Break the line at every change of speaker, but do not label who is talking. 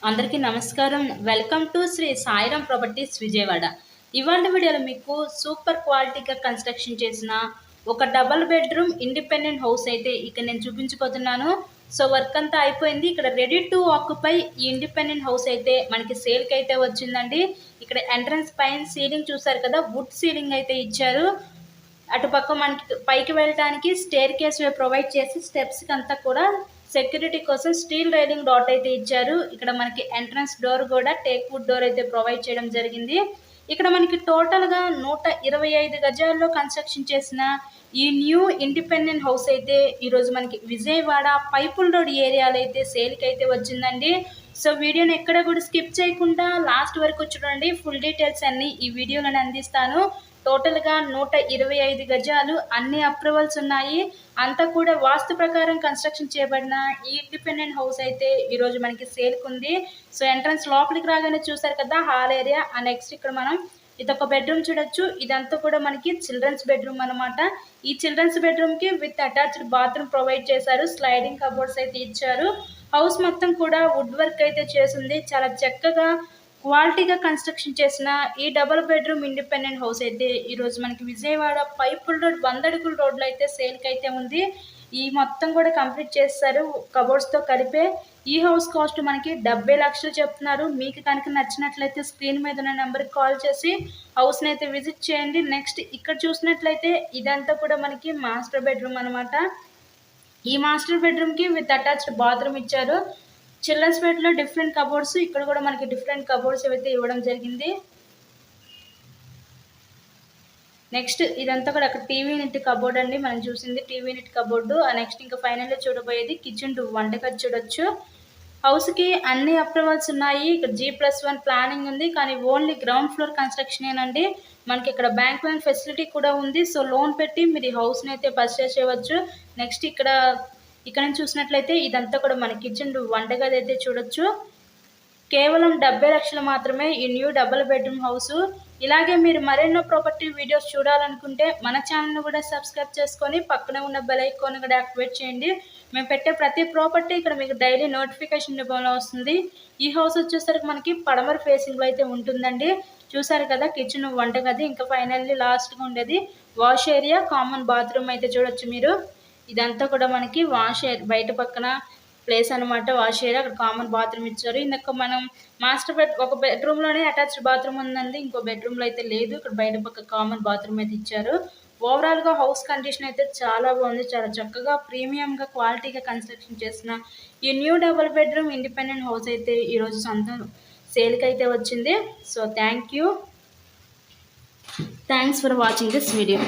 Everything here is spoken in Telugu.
అందరికీ నమస్కారం. Welcome to Shri Sairam properties Vijayawada. ఇవాళ వీడియోలో మీకు సూపర్ క్వాలిటీగా కన్స్ట్రక్షన్ చేసిన ఒక డబుల్ బెడ్రూమ్ ఇండిపెండెంట్ హౌస్ అయితే ఇక్కడ నేను చూపించబోతున్నాను. సో వర్క్ అంతా అయిపోయింది. ఇక్కడ రెడీ టు ఆక్యుపై ఈ ఇండిపెండెంట్ హౌస్ అయితే మనకి సేల్కి అయితే వచ్చిందండి. ఇక్కడ ఎంట్రన్స్ పైన సీలింగ్ చూసారు కదా, వుడ్ సీలింగ్ అయితే ఇచ్చారు. అటుపక్క మనకి పైకి వెళ్ళడానికి స్టేర్ కేస్ ప్రొవైడ్ చేసి స్టెప్స్కి అంతా కూడా సెక్యూరిటీ కోసం స్టీల్ రైలింగ్ డాట్ అయితే ఇచ్చారు. ఇక్కడ మనకి ఎంట్రన్స్ డోర్ కూడా టేక్ వుడ్ డోర్ అయితే ప్రొవైడ్ చేయడం జరిగింది. ఇక్కడ మనకి టోటల్గా 125 గజాల్లో కన్స్ట్రక్షన్ చేసిన ఈ న్యూ ఇండిపెండెంట్ హౌస్ అయితే ఈరోజు మనకి విజయవాడ పైపుల్ రోడ్ ఏరియాలో అయితే సేల్కి అయితే వచ్చిందండి. సో వీడియోని ఎక్కడ కూడా స్కిప్ చేయకుండా లాస్ట్ వరకు చూడండి. ఫుల్ డీటెయిల్స్ అన్నీ ఈ వీడియోలను అందిస్తాను. టోటల్గా 125 గజాలు, అన్ని అప్రూవల్స్ ఉన్నాయి. అంతా కూడా వాస్తు ప్రకారం కన్స్ట్రక్షన్ చేయబడిన ఈ ఇండిపెండెంట్ హౌస్ అయితే ఈరోజు మనకి సేల్కి ఉంది. సో ఎంట్రన్స్ లోపలికి రాగానే చూసారు కదా హాల్ ఏరియా. నెక్స్ట్ ఇక్కడ మనం ఇదొక బెడ్రూమ్ చూడొచ్చు. ఇదంతా కూడా మనకి చిల్డ్రన్స్ బెడ్రూమ్ అనమాట. ఈ చిల్డ్రన్స్ బెడ్రూమ్కి విత్ అటాచ్డ్ బాత్రూమ్ ప్రొవైడ్ చేశారు. స్లైడింగ్ కబోర్డ్స్ అయితే ఇచ్చారు. హౌస్ మొత్తం కూడా వుడ్ వర్క్ అయితే చేసింది. చాలా చక్కగా క్వాలిటీగా కన్స్ట్రక్షన్ చేసిన ఈ డబుల్ బెడ్రూమ్ ఇండిపెండెంట్ హౌస్ అయితే ఈరోజు మనకి విజయవాడ పైపుల్ రోడ్ 100 అడుగుల రోడ్లో అయితే సేల్కి అయితే ఉంది. ఈ మొత్తం కూడా కంప్లీట్ చేస్తారు కబోర్డ్స్తో కలిపే. ఈ హౌస్ కాస్ట్ మనకి 70 లక్షలు చెప్తున్నారు. మీకు కనుక నచ్చినట్లయితే స్క్రీన్ మీద ఉన్న నెంబర్కి కాల్ చేసి హౌస్ని అయితే విజిట్ చేయండి. నెక్స్ట్ ఇక్కడ చూసినట్లయితే ఇదంతా కూడా మనకి మాస్టర్ బెడ్రూమ్ అనమాట. ఈ మాస్టర్ బెడ్రూమ్కి విత్ అటాచ్డ్ బాత్రూమ్ ఇచ్చారు. చిల్డ్రన్స్ బెడ్లో డిఫరెంట్ కబోర్డ్స్, ఇక్కడ కూడా మనకి డిఫరెంట్ కబోర్డ్స్ అయితే ఇవ్వడం జరిగింది. నెక్స్ట్ ఇదంతా కూడా అక్కడ టీవీ యూనిట్ కబోర్డ్ అండి, మనం చూసింది టీవీ యూనిట్ కబోర్డు. నెక్స్ట్ ఇంకా ఫైనల్గా చూడబోయేది కిచెన్ టు వంటగది చూడొచ్చు. హౌస్కి అన్ని అప్రూవల్స్ ఉన్నాయి. ఇక్కడ G+1 ప్లానింగ్ ఉంది, కానీ ఓన్లీ గ్రౌండ్ ఫ్లోర్ కన్స్ట్రక్షనేనండి. మనకి ఇక్కడ బ్యాంక్ లోన్ ఫెసిలిటీ కూడా ఉంది. సో లోన్ పెట్టి మీరు ఈ హౌస్ని అయితే పర్చేస్ చేయవచ్చు. నెక్స్ట్ ఇక్కడ నుంచి చూసినట్లయితే ఇదంతా కూడా మన కిచెన్ వంటగది అయితే చూడొచ్చు. కేవలం 70 లక్షలు మాత్రమే ఈ న్యూ డబుల్ బెడ్రూమ్ హౌస్. ఇలాగే మీరు మరెన్నో ప్రాపర్టీ వీడియోస్ చూడాలనుకుంటే మన ఛానల్ని కూడా సబ్స్క్రైబ్ చేసుకొని పక్కనే ఉన్న బెల్ ఐకాన్ కూడా యాక్టివేట్ చేయండి. మేము పెట్టే ప్రతి ప్రాపర్టీ ఇక్కడ మీకు డైలీ నోటిఫికేషన్ రూపంలో వస్తుంది. ఈ హౌస్ వచ్చేసరికి మనకి పడమర ఫేసింగ్లో అయితే ఉంటుందండి. చూసారు కదా కిచెన్ వంటగది, ఇంకా ఫైనల్లీ లాస్ట్గా ఉండేది వాష్ ఏరియా, కామన్ బాత్రూమ్ అయితే చూడొచ్చు మీరు. ఇదంతా కూడా మనకి వాష్ బయట పక్కన ప్లేస్ అనమాట వాష్ ఏరియా. అక్కడ కామన్ బాత్రూమ్ ఇచ్చారు. ఇందాక మనం మాస్టర్ బెడ్ ఒక బెడ్రూమ్లోనే అటాచ్డ్ బాత్రూమ్ ఉందండి, ఇంకో బెడ్రూమ్లో అయితే లేదు. ఇక్కడ బయట పక్క కామన్ బాత్రూమ్ అయితే ఇచ్చారు. ఓవరాల్గా హౌస్ కండిషన్ అయితే చాలా బాగుంది. చాలా చక్కగా ప్రీమియంగా క్వాలిటీగా కన్స్ట్రక్షన్ చేసిన ఈ new double bedroom independent house అయితే ఈరోజు సొంతం సేల్కి అయితే వచ్చింది. So thanks for watching this video.